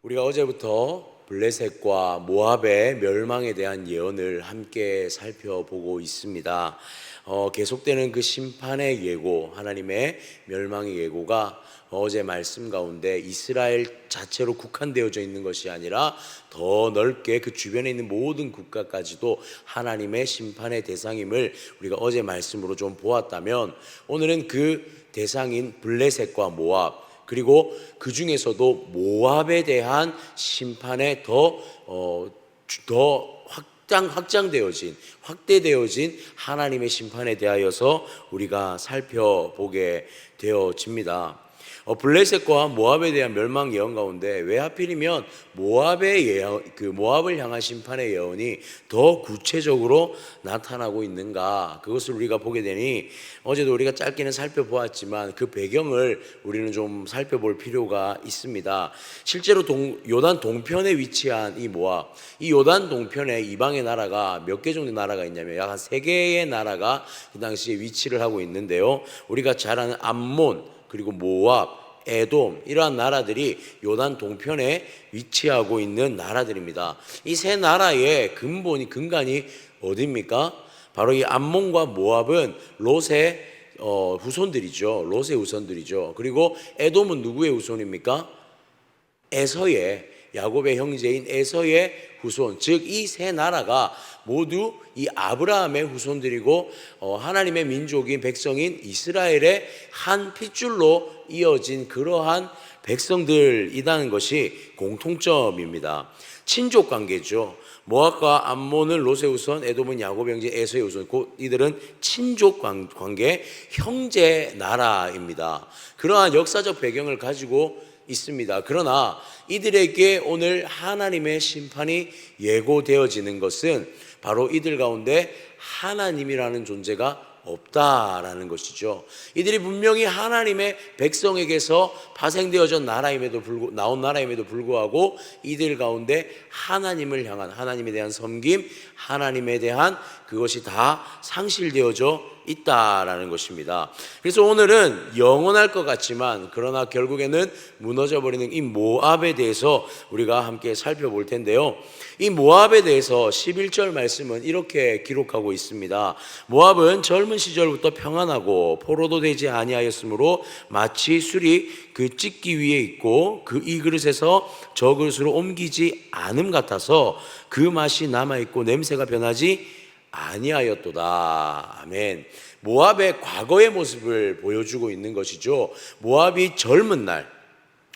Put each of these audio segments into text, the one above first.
우리가 어제부터 블레셋과 모압의 멸망에 대한 예언을 함께 살펴보고 있습니다. 계속되는 그 심판의 예고, 하나님의 멸망의 예고가 어제 말씀 가운데 이스라엘 자체로 국한되어져 있는 것이 아니라 더 넓게 그 주변에 있는 모든 국가까지도 하나님의 심판의 대상임을 우리가 어제 말씀으로 좀 보았다면, 오늘은 그 대상인 블레셋과 모압, 그리고 그 중에서도 모압에 대한 심판에 더 확대되어진 하나님의 심판에 대하여서 우리가 살펴보게 되어집니다. 블레셋과 모압에 대한 멸망 예언 가운데 왜 하필이면 모압의 예언, 모압을 향한 심판의 예언이 더 구체적으로 나타나고 있는가, 그것을 우리가 보게 되니 어제도 우리가 짧게는 살펴보았지만 그 배경을 우리는 좀 살펴볼 필요가 있습니다. 실제로 요단 동편에 위치한 이 모압, 이 요단 동편에 이방의 나라가 몇 개 정도 나라가 있냐면 약 한 3개의 나라가 그 당시에 위치를 하고 있는데요, 우리가 잘 아는 암몬, 그리고 모압, 에돔, 이러한 나라들이 요단 동편에 위치하고 있는 나라들입니다. 이 세 나라의 근간이 어디입니까? 바로 이 암몬과 모압은 롯의 후손들이죠. 롯의 후손들이죠. 그리고 에돔은 누구의 후손입니까? 에서의, 야곱의 형제인 에서의 후손, 즉 이 세 나라가 모두 이 아브라함의 후손들이고 하나님의 민족인 백성인 이스라엘의 한 핏줄로 이어진 그러한 백성들이라는 것이 공통점입니다. 친족 관계죠. 모압과 암몬은 롯의 후손, 에돔은 야곱의 형제 에서의 후손, 곧 이들은 친족 관계, 형제 나라입니다. 그러한 역사적 배경을 가지고 있습니다. 그러나 이들에게 오늘 하나님의 심판이 예고되어지는 것은 바로 이들 가운데 하나님이라는 존재가 없다라는 것이죠. 이들이 분명히 하나님의 백성에게서 파생되어져 나온 나라임에도 불구하고 이들 가운데 하나님을 향한, 하나님에 대한 섬김, 하나님에 대한 그것이 다 상실되어져 있다라는 것입니다. 그래서 오늘은 영원할 것 같지만 그러나 결국에는 무너져버리는 이 모압에 대해서 우리가 함께 살펴볼 텐데요, 이 모압에 대해서 11절 말씀은 이렇게 기록하고 있습니다. 모압은 젊은 시절부터 평안하고 포로도 되지 아니하였으므로 마치 술이 그 찢기 위에 있고 이 그릇에서 저 그릇으로 옮기지 않음 같아서 그 맛이 남아있고 냄새가 변하지 아니하였도다. 아멘. 모압의 과거의 모습을 보여주고 있는 것이죠. 모압이 젊은 날,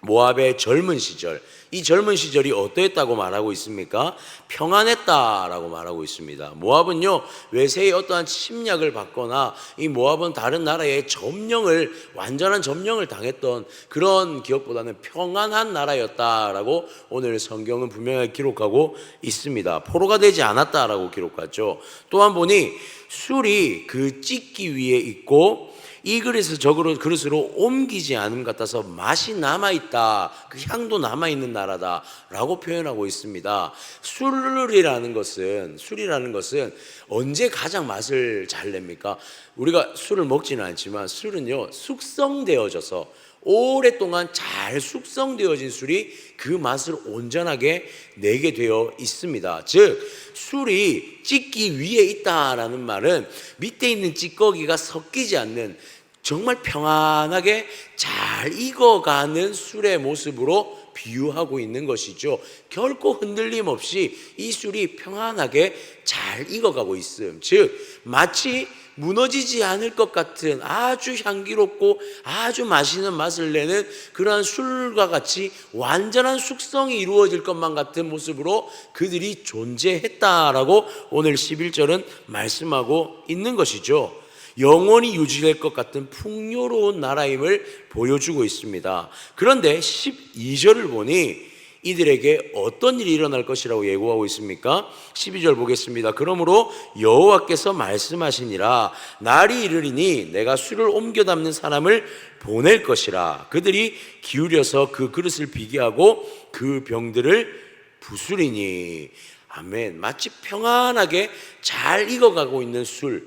모압의 젊은 시절, 이 젊은 시절이 어떠했다고 말하고 있습니까? 평안했다라고 말하고 있습니다. 모압은요, 외세의 어떠한 침략을 받거나 이 모압은 다른 나라의 완전한 점령을 당했던 그런 기억보다는 평안한 나라였다라고 오늘 성경은 분명하게 기록하고 있습니다. 포로가 되지 않았다라고 기록하죠. 또한 보니 술이 그 찢기 위에 있고 이 그릇에서 저 그릇으로 옮기지 않음 같아서 맛이 남아있다, 그 향도 남아있는 나라다라고 표현하고 있습니다. 술이라는 것은 언제 가장 맛을 잘 냅니까? 우리가 술을 먹지는 않지만 술은요, 숙성되어져서 오랫동안 잘 숙성되어진 술이 그 맛을 온전하게 내게 되어 있습니다. 즉 술이 찢기 위에 있다라는 말은 밑에 있는 찌꺼기가 섞이지 않는 정말 평안하게 잘 익어가는 술의 모습으로 비유하고 있는 것이죠. 결코 흔들림 없이 이 술이 평안하게 잘 익어가고 있음, 즉 마치 무너지지 않을 것 같은 아주 향기롭고 아주 맛있는 맛을 내는 그러한 술과 같이 완전한 숙성이 이루어질 것만 같은 모습으로 그들이 존재했다라고 오늘 11절은 말씀하고 있는 것이죠. 영원히 유지될 것 같은 풍요로운 나라임을 보여주고 있습니다. 그런데 12절을 보니 이들에게 어떤 일이 일어날 것이라고 예고하고 있습니까? 12절 보겠습니다. 그러므로 여호와께서 말씀하시니라, 날이 이르리니 내가 술을 옮겨 담는 사람을 보낼 것이라. 그들이 기울여서 그 그릇을 비게 하고 그 병들을 부수리니. 아멘. 마치 평안하게 잘 익어가고 있는 술,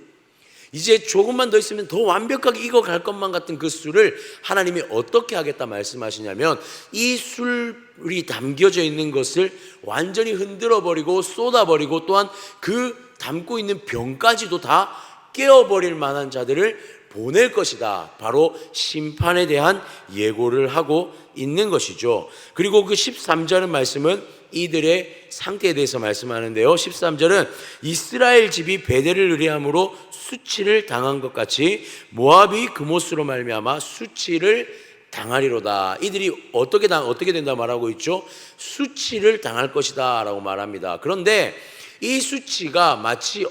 이제 조금만 더 있으면 더 완벽하게 익어갈 것만 같은 그 술을 하나님이 어떻게 하겠다 말씀하시냐면 이 술이 담겨져 있는 것을 완전히 흔들어버리고 쏟아버리고 또한 그 담고 있는 병까지도 다 깨어버릴 만한 자들을 보낼 것이다. 바로 심판에 대한 예고를 하고 있는 것이죠. 그리고 그 13절의 말씀은 이들의 상태에 대해서 말씀하는데요. 13절은 이스라엘 집이 베델을 의뢰함으로 수치를 당한 것 같이 모압이 그못으로 말미암아 수치를 당하리로다. 이들이 어떻게 된다 말하고 있죠? 수치를 당할 것이다 라고 말합니다. 그런데 이 수치가 마치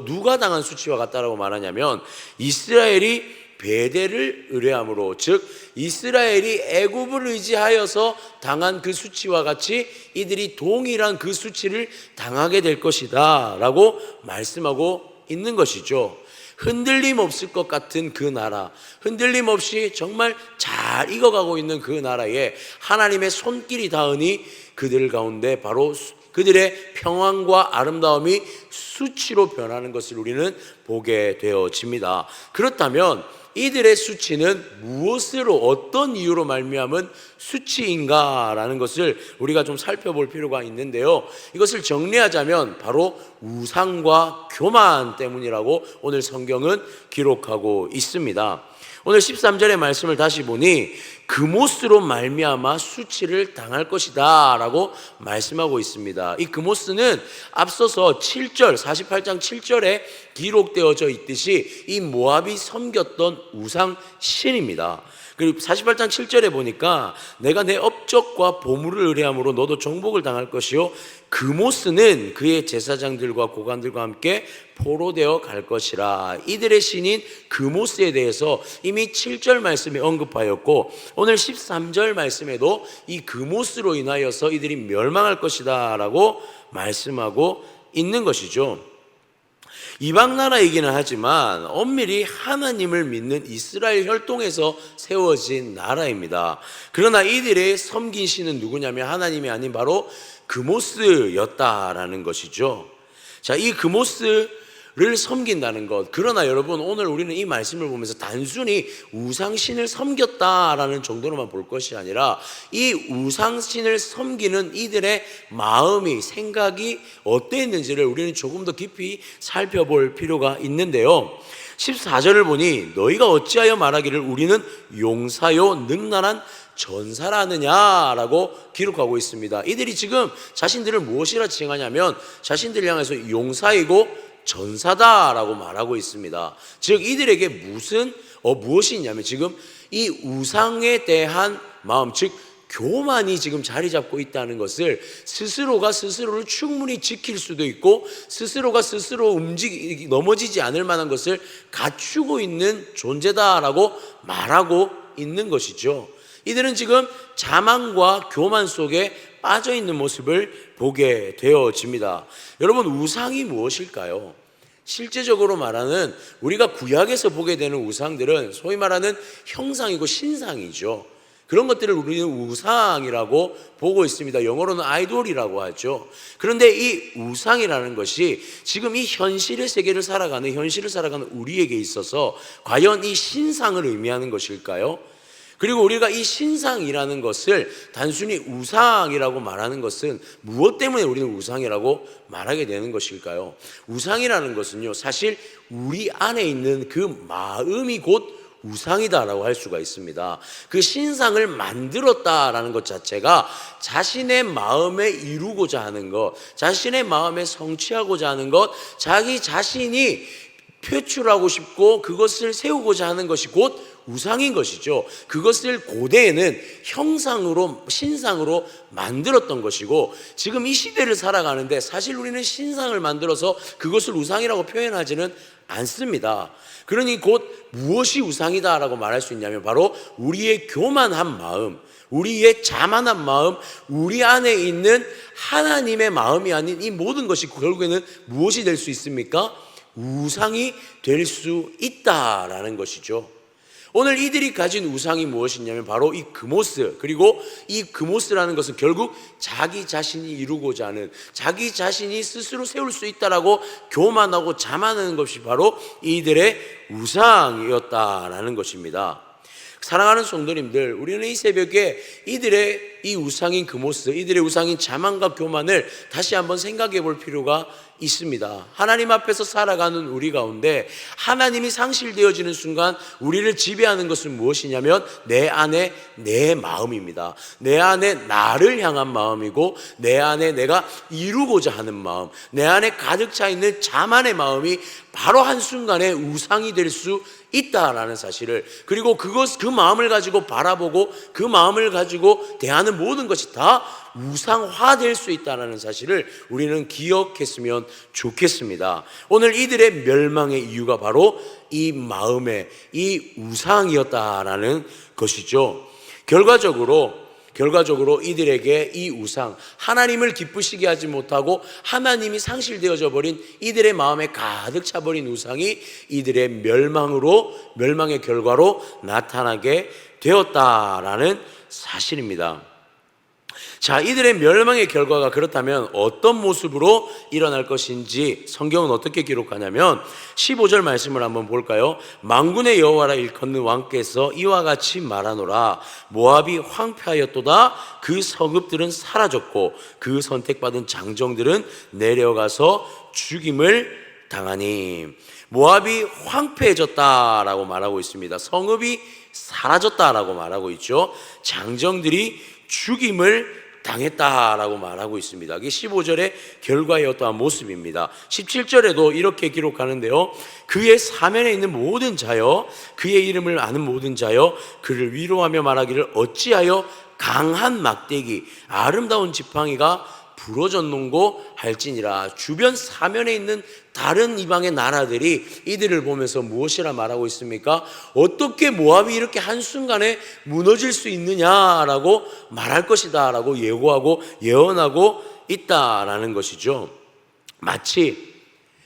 누가 당한 수치와 같다라고 말하냐면 이스라엘이 베델을 의뢰함으로, 즉 이스라엘이 애굽을 의지하여서 당한 그 수치와 같이 이들이 동일한 그 수치를 당하게 될 것이다 라고 말씀하고 있는 것이죠. 흔들림 없을 것 같은 그 나라, 흔들림 없이 정말 잘 익어가고 있는 그 나라에 하나님의 손길이 닿으니 그들 가운데 바로 그들의 평안과 아름다움이 수치로 변하는 것을 우리는 보게 되어집니다. 그렇다면 이들의 수치는 무엇으로, 어떤 이유로 말미암은 수치인가라는 것을 우리가 좀 살펴볼 필요가 있는데요. 이것을 정리하자면 바로 우상과 교만 때문이라고 오늘 성경은 기록하고 있습니다. 오늘 13절의 말씀을 다시 보니 그모스로 말미암아 수치를 당할 것이다 라고 말씀하고 있습니다. 이 그모스는 앞서서 7절 48장 7절에 기록되어져 있듯이 이 모압이 섬겼던 우상 신입니다. 그리고 48장 7절에 보니까 내가 내 업적과 보물을 의뢰함으로 너도 정복을 당할 것이요 그모스는 그의 제사장들과 고관들과 함께 포로되어 갈 것이라. 이들의 신인 그모스에 대해서 이미 7절 말씀에 언급하였고 오늘 13절 말씀에도 이 그모스로 인하여서 이들이 멸망할 것이다 라고 말씀하고 있는 것이죠. 이방 나라이기는 하지만 엄밀히 하나님을 믿는 이스라엘 혈통에서 세워진 나라입니다. 그러나 이들의 섬긴 신은 누구냐면 하나님이 아닌 바로 그모스였다라는 것이죠. 자, 이 그모스를 섬긴다는 것. 그러나 여러분, 오늘 우리는 이 말씀을 보면서 단순히 우상신을 섬겼다라는 정도로만 볼 것이 아니라 이 우상신을 섬기는 이들의 마음이, 생각이 어땠는지를 우리는 조금 더 깊이 살펴볼 필요가 있는데요. 14절을 보니 너희가 어찌하여 말하기를 우리는 용사요 능란한 전사라느냐라고 기록하고 있습니다. 이들이 지금 자신들을 무엇이라 칭하냐면 자신들을 향해서 용사이고 전사다라고 말하고 있습니다. 즉 이들에게 무엇이 있냐면 지금 이 우상에 대한 마음, 즉 교만이 지금 자리 잡고 있다는 것을 스스로가 스스로를 충분히 지킬 수도 있고 스스로가 스스로 넘어지지 않을 만한 것을 갖추고 있는 존재다라고 말하고 있는 것이죠. 이들은 지금 자만과 교만 속에 빠져 있는 모습을 보게 되어집니다. 여러분, 우상이 무엇일까요? 실제적으로 말하는 우리가 구약에서 보게 되는 우상들은 소위 말하는 형상이고 신상이죠. 그런 것들을 우리는 우상이라고 보고 있습니다. 영어로는 아이돌이라고 하죠. 그런데 이 우상이라는 것이 지금 이 현실의 세계를 살아가는, 현실을 살아가는 우리에게 있어서 과연 이 신상을 의미하는 것일까요? 그리고 우리가 이 신상이라는 것을 단순히 우상이라고 말하는 것은 무엇 때문에 우리는 우상이라고 말하게 되는 것일까요? 우상이라는 것은요, 사실 우리 안에 있는 그 마음이 곧 우상이다라고 할 수가 있습니다. 그 신상을 만들었다라는 것 자체가 자신의 마음에 이루고자 하는 것, 자신의 마음에 성취하고자 하는 것, 자기 자신이 표출하고 싶고 그것을 세우고자 하는 것이 곧 우상인 것이죠. 그것을 고대에는 형상으로, 신상으로 만들었던 것이고 지금 이 시대를 살아가는데 사실 우리는 신상을 만들어서 그것을 우상이라고 표현하지는 않습니다. 그러니 곧 무엇이 우상이다라고 말할 수 있냐면 바로 우리의 교만한 마음, 우리의 자만한 마음, 우리 안에 있는 하나님의 마음이 아닌 이 모든 것이 결국에는 무엇이 될 수 있습니까? 우상이 될 수 있다라는 것이죠. 오늘 이들이 가진 우상이 무엇이냐면 바로 이 그모스, 그리고 이 그모스라는 것은 결국 자기 자신이 이루고자 하는, 자기 자신이 스스로 세울 수 있다라고 교만하고 자만하는 것이 바로 이들의 우상이었다라는 것입니다. 사랑하는 성도님들, 우리는 이 새벽에 이들의 이 우상인 그모스, 이들의 우상인 자만과 교만을 다시 한번 생각해 볼 필요가 있습니다. 하나님 앞에서 살아가는 우리 가운데 하나님이 상실되어지는 순간 우리를 지배하는 것은 무엇이냐면 내 안에 내 마음입니다. 내 안에 나를 향한 마음이고, 내 안에 내가 이루고자 하는 마음, 내 안에 가득 차 있는 자만의 마음이 바로 한순간에 우상이 될 수 있다라는 사실을, 그리고 그 마음을 가지고 바라보고 그 마음을 가지고 대하는 모든 것이 다 우상화될 수 있다는 사실을 우리는 기억했으면 좋겠습니다. 오늘 이들의 멸망의 이유가 바로 이 마음의 이 우상이었다라는 것이죠. 결과적으로 이들에게 이 우상, 하나님을 기쁘시게 하지 못하고 하나님이 상실되어져 버린 이들의 마음에 가득 차버린 우상이 이들의 멸망의 결과로 나타나게 되었다라는 사실입니다. 자, 이들의 멸망의 결과가 그렇다면 어떤 모습으로 일어날 것인지 성경은 어떻게 기록하냐면 15절 말씀을 한번 볼까요? 만군의 여호와라 일컫는 왕께서 이와 같이 말하노라. 모압이 황폐하였도다. 그 성읍들은 사라졌고 그 선택받은 장정들은 내려가서 죽임을 당하니. 모압이 황폐해졌다라고 말하고 있습니다. 성읍이 사라졌다라고 말하고 있죠. 장정들이 죽임을 당했다라고 말하고 있습니다. 이게 15절의 결과의 어떠한 모습입니다. 17절에도 이렇게 기록하는데요. 그의 사면에 있는 모든 자여, 그의 이름을 아는 모든 자여, 그를 위로하며 말하기를 어찌하여 강한 막대기, 아름다운 지팡이가 부러졌는고 할지니라. 주변 사면에 있는 다른 이방의 나라들이 이들을 보면서 무엇이라 말하고 있습니까? 어떻게 모압이 이렇게 한순간에 무너질 수 있느냐라고 말할 것이다 라고 예고하고 예언하고 있다라는 것이죠. 마치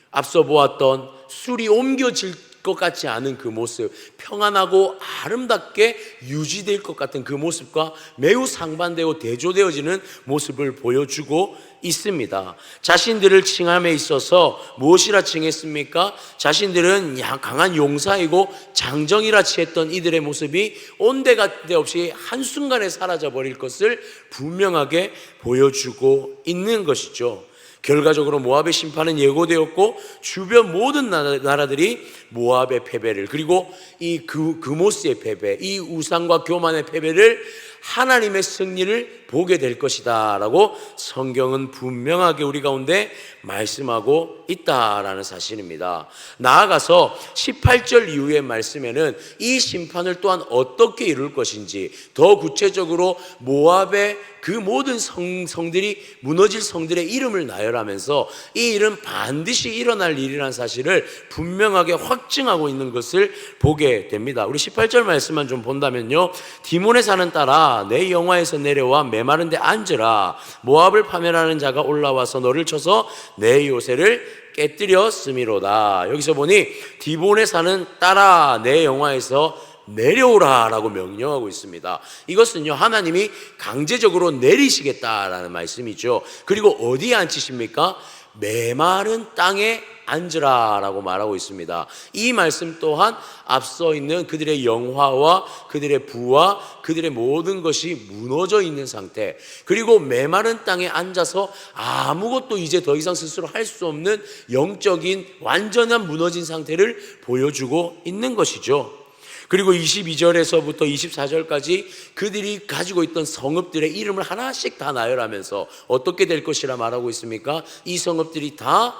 앞서 보았던 술이 옮겨질 것 같지 않은 그 모습, 평안하고 아름답게 유지될 것 같은 그 모습과 매우 상반되고 대조되어지는 모습을 보여주고 있습니다. 자신들을 칭함에 있어서 무엇이라 칭했습니까? 자신들은 강한 용사이고 장정이라 칭했던 이들의 모습이 온데간데 없이 한순간에 사라져버릴 것을 분명하게 보여주고 있는 것이죠. 결과적으로 모압의 심판은 예고되었고 주변 모든 나라들이 모압의 패배를, 그리고 이 그모스의 패배, 이 우상과 교만의 패배를, 하나님의 승리를 보게 될 것이다 라고 성경은 분명하게 우리 가운데 말씀하고 있다라는 사실입니다. 나아가서 18절 이후의 말씀에는 이 심판을 또한 어떻게 이룰 것인지, 더 구체적으로 모압의 그 모든 성들이 무너질 성들의 이름을 나열하면서 이 일은 반드시 일어날 일이라는 사실을 분명하게 확증하고 있는 것을 보게 됩니다. 우리 18절 말씀만 좀 본다면요. 디몬의 산은 따라 내 영화에서 내려와 메마른 데 앉으라. 모압을 파멸하는 자가 올라와서 너를 쳐서 내 요새를 깨뜨렸음이로다. 여기서 보니 디본의 산은 따라 내 영화에서 내려오라 라고 명령하고 있습니다. 이것은요, 하나님이 강제적으로 내리시겠다라는 말씀이죠. 그리고 어디에 앉히십니까? 메마른 땅에 앉으라 라고 말하고 있습니다. 이 말씀 또한 앞서 있는 그들의 영화와 그들의 부와 그들의 모든 것이 무너져 있는 상태, 그리고 메마른 땅에 앉아서 아무것도 이제 더 이상 스스로 할 수 없는 영적인 완전한 무너진 상태를 보여주고 있는 것이죠. 그리고 22절에서부터 24절까지 그들이 가지고 있던 성읍들의 이름을 하나씩 다 나열하면서 어떻게 될 것이라 말하고 있습니까? 이 성읍들이 다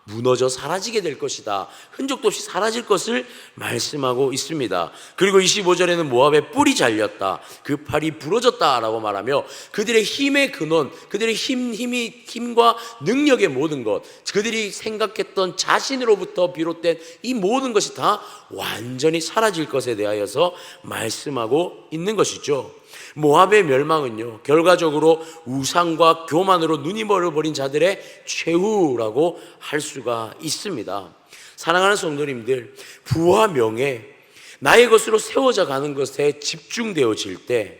무너져 사라지게 될 것이다. 흔적도 없이 사라질 것을 말씀하고 있습니다. 그리고 25절에는 모압의 뿔이 잘렸다, 그 팔이 부러졌다라고 말하며 그들의 힘의 근원, 그들의 힘과 능력의 모든 것, 그들이 생각했던 자신으로부터 비롯된 이 모든 것이 다 완전히 사라질 것에 대하여서 말씀하고 있는 것이죠. 모압의 멸망은요, 결과적으로 우상과 교만으로 눈이 멀어버린 자들의 최후라고 할 수가 있습니다. 사랑하는 성도님들, 부와 명예, 나의 것으로 세워져 가는 것에 집중되어질 때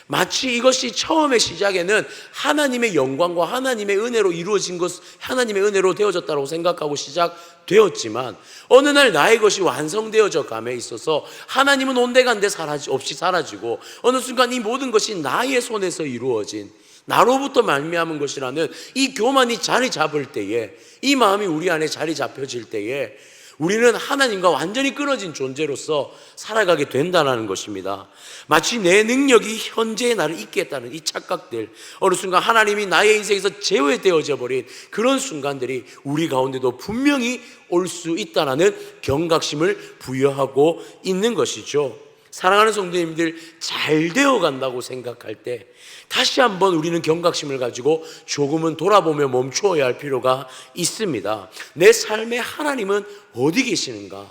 마치 이것이 처음의 시작에는 하나님의 영광과 하나님의 은혜로 이루어진 것, 하나님의 은혜로 되어졌다고 생각하고 시작되었지만 어느 날 나의 것이 완성되어져 감에 있어서 하나님은 온데간데 없이 사라지고 어느 순간 이 모든 것이 나의 손에서 이루어진, 나로부터 말미암은 것이라는 이 교만이 자리 잡을 때에, 이 마음이 우리 안에 자리 잡혀질 때에 우리는 하나님과 완전히 끊어진 존재로서 살아가게 된다는 것입니다. 마치 내 능력이 현재의 나를 잇겠다는 이 착각들, 어느 순간 하나님이 나의 인생에서 제외되어져 버린 그런 순간들이 우리 가운데도 분명히 올 수 있다는 경각심을 부여하고 있는 것이죠. 사랑하는 성도님들, 잘 되어간다고 생각할 때 다시 한번 우리는 경각심을 가지고 조금은 돌아보며 멈추어야 할 필요가 있습니다. 내 삶의 하나님은 어디 계시는가?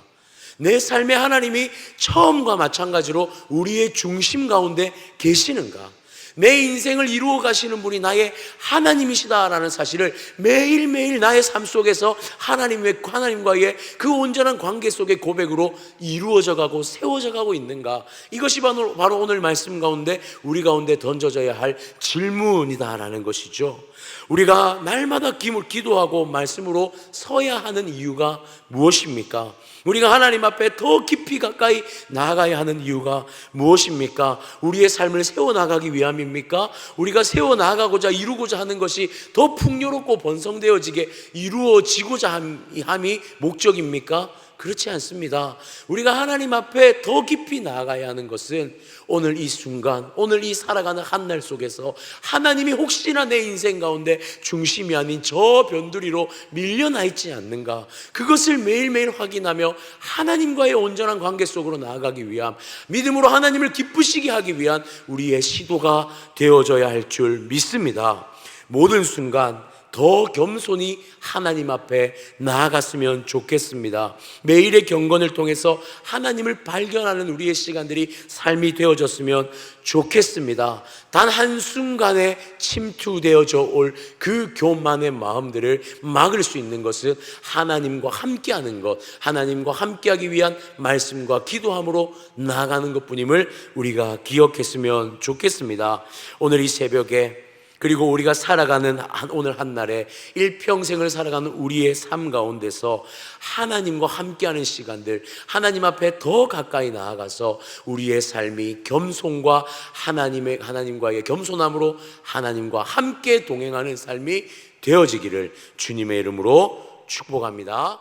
내 삶의 하나님이 처음과 마찬가지로 우리의 중심 가운데 계시는가? 내 인생을 이루어 가시는 분이 나의 하나님이시다라는 사실을 매일매일 나의 삶 속에서 하나님과의 그 온전한 관계 속의 고백으로 이루어져 가고 세워져 가고 있는가? 이것이 바로 오늘 말씀 가운데 우리 가운데 던져져야 할 질문이다라는 것이죠. 우리가 날마다 기도하고 말씀으로 서야 하는 이유가 무엇입니까? 우리가 하나님 앞에 더 깊이 가까이 나아가야 하는 이유가 무엇입니까? 우리의 삶을 세워나가기 위함입니까? 우리가 세워나가고자 이루고자 하는 것이 더 풍요롭고 번성되어지게 이루어지고자 함이 목적입니까? 그렇지 않습니다. 우리가 하나님 앞에 더 깊이 나아가야 하는 것은 오늘 이 순간, 오늘 이 살아가는 한날 속에서 하나님이 혹시나 내 인생 가운데 중심이 아닌 저 변두리로 밀려나 있지 않는가, 그것을 매일매일 확인하며 하나님과의 온전한 관계 속으로 나아가기 위함, 믿음으로 하나님을 기쁘시게 하기 위한 우리의 시도가 되어져야 할 줄 믿습니다. 모든 순간 더 겸손히 하나님 앞에 나아갔으면 좋겠습니다. 매일의 경건을 통해서 하나님을 발견하는 우리의 시간들이 삶이 되어졌으면 좋겠습니다. 단 한순간에 침투되어져 올 그 교만의 마음들을 막을 수 있는 것은 하나님과 함께하는 것, 하나님과 함께하기 위한 말씀과 기도함으로 나아가는 것뿐임을 우리가 기억했으면 좋겠습니다. 오늘 이 새벽에, 그리고 우리가 살아가는 오늘 한날에 일평생을 살아가는 우리의 삶 가운데서 하나님과 함께하는 시간들, 하나님 앞에 더 가까이 나아가서 우리의 삶이 겸손과 하나님과의 겸손함으로 하나님과 함께 동행하는 삶이 되어지기를 주님의 이름으로 축복합니다.